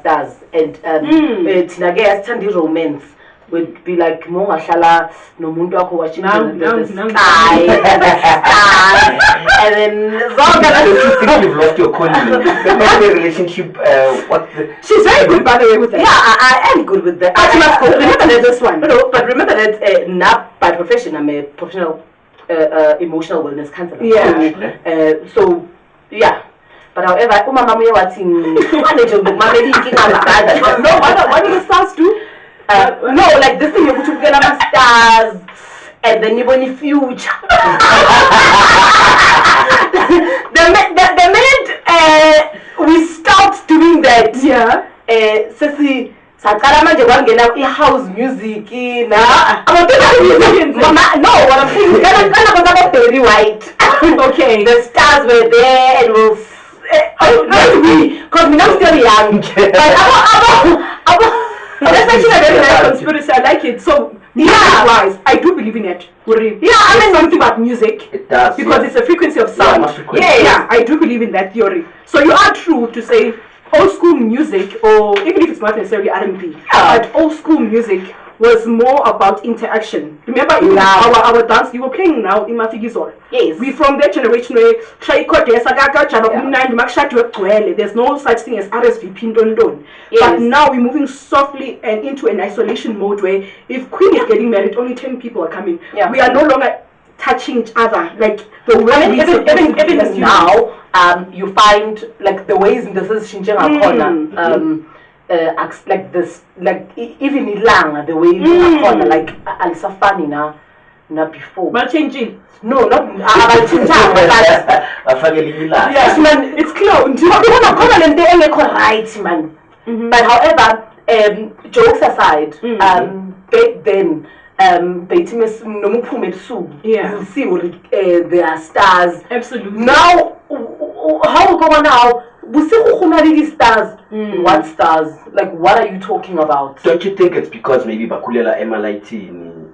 stars and thina ke yasithanda i-romance would be like mongahlala nomuntu wakho watching the sky and then think you've lost your calling. The relationship, she's very good, by the way, with that. Yeah, I am good with that. Remember that this one. No, but remember that not by profession, I'm a professional emotional wellness counselor. Yeah. So, yeah. But however, umama muye wathi manje ngokumamela inkinga ngakade. No, what do the stars do? No, like this thing yokuthi ubukela ama-stars and then even in future. the minute we stopped doing that, sesi saqala manje kwangena i-house music na no, what I'm saying kana very white. Okay, the stars were there and not we, because we're not still young. But that's actually a very nice conspiracy. I like it. So, wise, I do believe in it. Yeah, I mean something about music. It does. Because it's a frequency of sound. Yeah, I do believe in that theory. So you are true to say old school music, or even if it's not necessarily R&B, but old school music was more about interaction. Remember our dance you were playing now in Mafikizol. Yes. We from that generation where there's no such thing as RSVP Pindondon. But now we're moving softly and into an isolation mode where if Queen is getting married, only 10 people are coming. We are no longer touching each other like the way even now you find like the ways in the corner like this, like even ilanga the way corner like alisafani na before. But changing. No, not yes, man, it's cloned. Right, man. But however, jokes aside, back then, you see there are stars. Absolutely. Now, how go on now? Stars. What stars? Like, what are you talking about? Don't you think it's because maybe Bakulela MLIT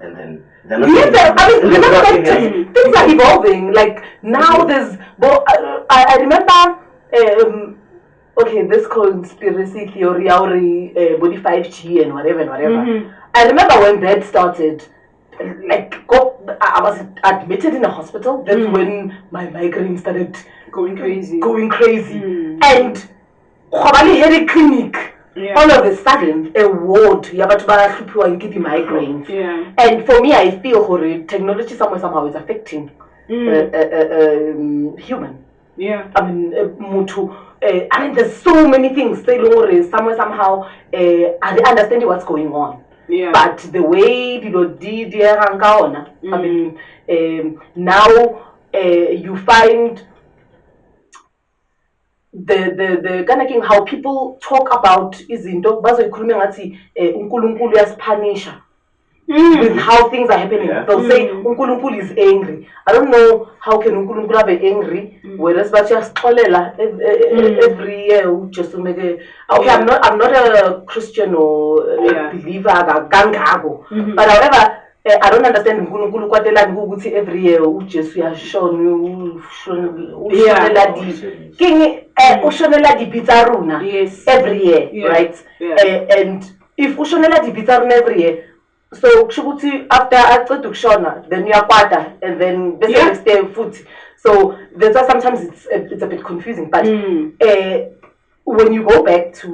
and then they're not things are evolving. Like now there's I remember okay, this conspiracy theory body 5G and whatever. I remember when that started, like I was admitted in a hospital. That's when my migraine started going crazy. And Khobali had a clinic. All of a sudden, a ward, migraines. And for me, I feel technology somehow is affecting human. I mean, I mean, there's so many things. Somehow, are they understanding what's going on? But the way people did I mean, now you find the kind of thing how people talk about izinto bazoyikhuluma ngathi uNkulunkulu uyasipunisha with how things are happening. They'll say uNkulunkulu is angry. I don't know how can uNkulunkulu be angry whereas bayasixolela every year just to make okay, I'm not a Christian or a believer kangako, but however I don't understand uNkulunkulu kwatelani ukuthi every year uJesu uyashona ushonela di king ushonela di pizzaruna every year, right? And if ushonela di pizzaruna every year, so kushukuthi after aqeda ukushona then uyakwata and then bese next day futhi. So that's why sometimes it's a bit confusing, but when you go back to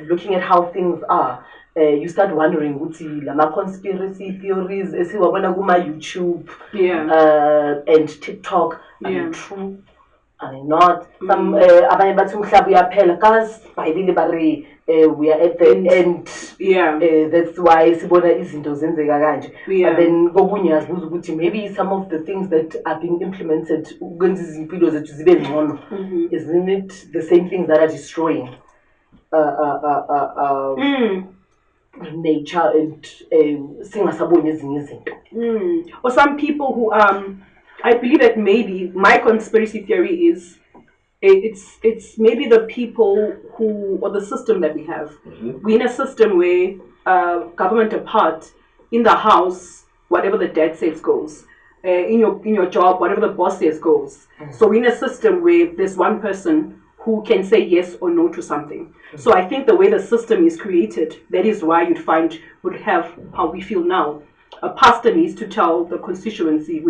looking at how things are, you start wondering ukuthi lama conspiracy theories esiwabona kuma YouTube and TikTok are they true, are they not? Some abanye bathi umhlaba uyaphela cause bayibili bari we are at the end. That's why sibona izinto zenzeka kanje. But then kokunye yazibuza ukuthi maybe some of the things that are being implemented ukwenza izimpilo zethu zibe ngcono, isn't it the same things that are destroying nature and singasaboni ezinye izinto. Or some people who I believe that maybe my conspiracy theory is it's maybe the people who or the system that we have. We're in a system where government apart, in the house whatever the dad says goes, in your job whatever the boss says goes. So we're in a system where there's one person who can say yes or no to something. So I think the way the system is created, that is why would have how we feel now. A pastor needs to tell the constituency,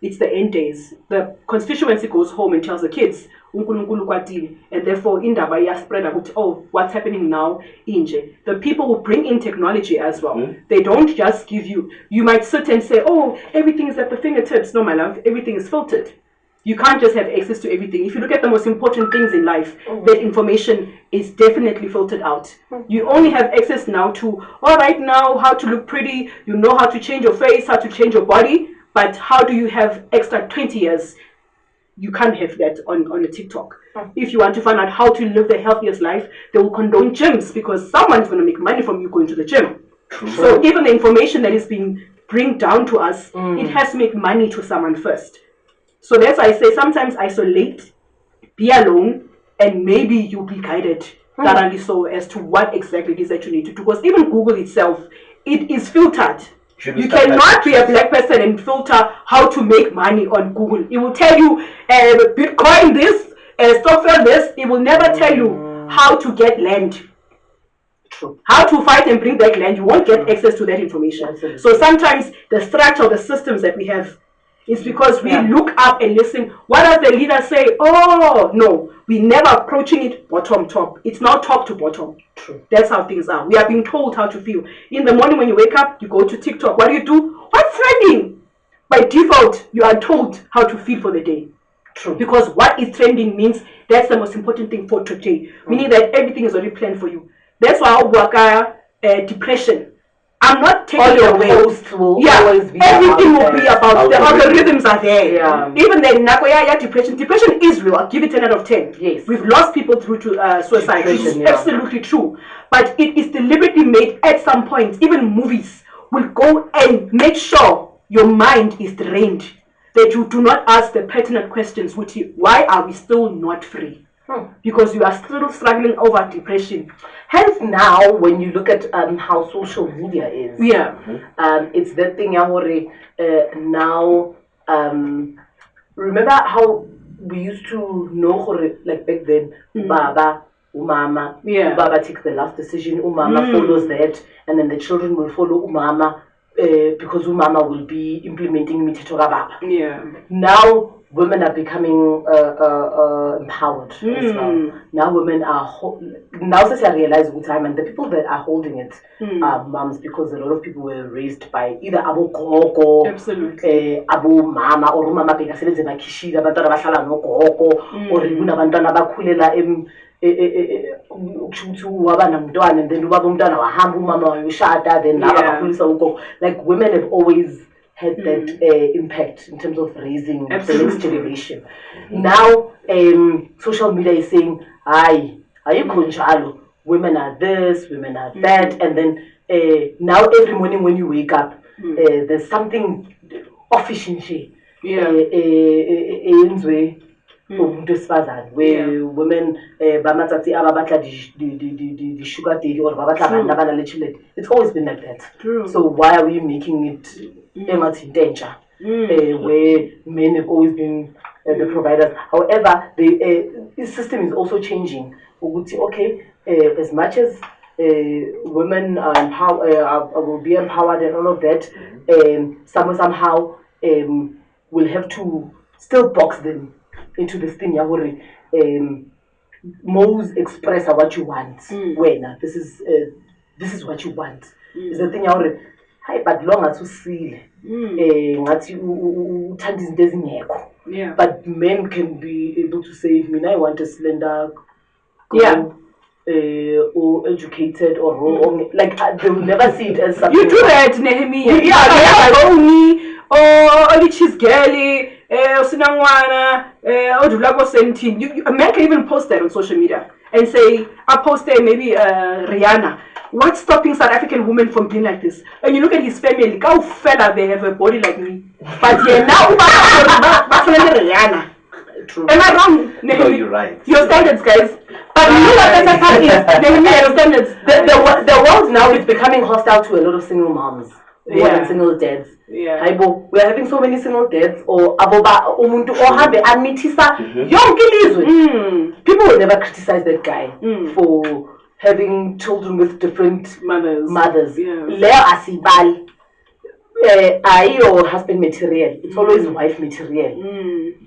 it's the end days. The constituency goes home and tells the kids, and therefore indaba spread about, oh, what's happening now, inje. The people who bring in technology as well. They don't just give you might sit and say, oh, everything is at the fingertips. No, my love, everything is filtered. You can't just have access to everything. If you look at the most important things in life, that information is definitely filtered out. You only have access now to, all right, now how to look pretty, you know how to change your face, how to change your body, but how do you have extra 20 years? You can't have that on a TikTok. If you want to find out how to live the healthiest life, they will condone gyms because someone's going to make money from you going to the gym. So even the information that is being bring down to us, it has to make money to someone first. So that's why I say sometimes isolate, be alone, and maybe you'll be guided thoroughly so as to what exactly it is that you need to do. Because even Google itself, it is filtered. You cannot be a black person and filter how to make money on Google. It will tell you Bitcoin this, software this. It will never tell you how to get land. True. How to fight and bring back land. You won't get access to that information. Absolutely. So sometimes the structure of the systems that we have is because we look up and listen. What does the leader say? Oh, no. We never approaching it bottom top. It's now top to bottom. True. That's how things are. We are being told how to feel. In the morning when you wake up, you go to TikTok. What do? What's trending? By default, you are told how to feel for the day. True. Because what is trending means that's the most important thing for today. Meaning that everything is already planned for you. That's why depression. I'm not taking it away. Always be everything will be about the algorithms are there. Yeah. Even the Nagoya depression. Depression is real. I'll give it 10 out of 10. Yes. We've lost people through to suicide. It's absolutely true. But it is deliberately made at some point. Even movies will go and make sure your mind is drained. That you do not ask the pertinent questions, which is, why are we still not free? Because you are still struggling over depression. Hence now, when you look at how social media is, it's that thing now. Remember how we used to know, like back then, Baba, Umama, Baba takes the last decision, Umama follows that, and then the children will follow Umama because Umama will be implementing Mitito Baba. Yeah. Now women are becoming empowered as well. Now women are now since I realize with time, and the people that are holding it are moms, because a lot of people were raised by either Abu Koko, Abu Mama, or Mama Pegaseles and Akishida, Bantana Bashala no Koko, or Ribuna Bantana Bakulela and then Mama then like women have always had that impact in terms of raising the next generation. Now, social media is saying, "Aye, are you conjalo? Women are this, women are that," and then now every morning when you wake up, there's something official. Where women the sugar daddy or it's always been like that. True. So why are we making it in danger? Where men have always been the providers. However, the system is also changing. Okay, as much as women are will be empowered and all of that, somehow will have to still box them into this thing. Most express what you want. When this is what you want. Is the thing hi, but long as you see but men can be able to say, I want a slender girl, or educated or like they will never see it as something. You do that, Nehemiah. Yeah, only only she's girly. A man can even post that on social media and say, I posted maybe Rihanna. What's stopping South African women from being like this? And you look at his family, how fella they have a body like me. But yeah, now Rihanna. True. Am I wrong? No, you're right. Your standards, guys. But you know what the is? Your standards. The world now is becoming hostile to a lot of single moms. more than single dads. Yeah. Hayibo, we are having so many single dads or aboba umuntu ohambe amithisa yonke ilizwe. People will never criticize that guy for having children with different mothers. Yeah. Leo asibali. Your husband material, it's always wife material.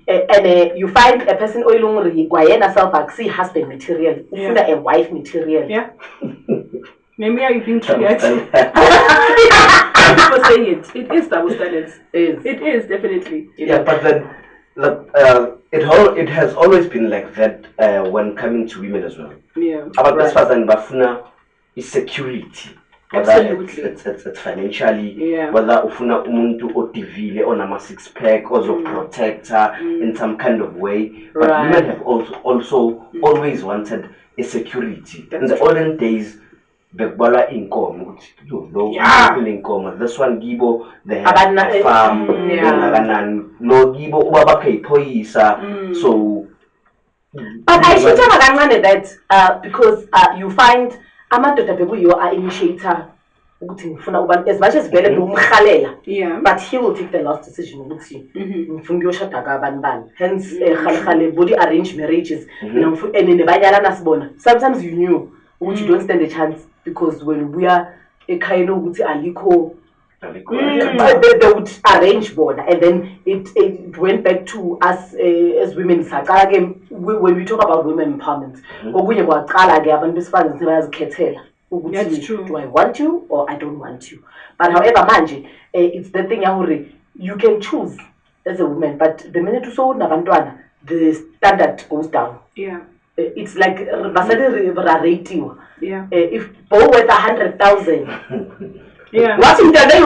And you find a person oilungri kwayena self see husband material, a wife material. Yeah. Maybe are you being triggered? For saying it. It is double standards. It is definitely. Yeah, but then it has always been like that when coming to women as well. Yeah. About as far as bafuna is security. Absolutely. It's financially, yeah. Whether ufuna umuntu otivile on a six pack or protect her in some kind of way. But women have also always wanted a security. In the olden days, Bekbala income, income. This one Gibo, they have a farm, no Gibo Ubabake Poisa. So but I should have that because you find amadoda bebuyo are initiator as much as vele yeah, but he will take the last decision ukuthi ngifuna ukuyoshada kabani hence body arranged marriages and nebanyalana sibona sometimes you knew ukuthi you don't stand a chance because when we are ekhaya ukuthi alikho they would arrange border and then it went back to us as women when we talk about women empowerment okunye kwaqala ke abantu besifazane sebayazikhethela that's true. Do I want you or I don't want you, but however manje it's the thing you can choose as a woman, but the minute you saw nabantwana the standard goes down. Yeah, it's like rating. Yeah, if both worth 100,000 yeah, what in the day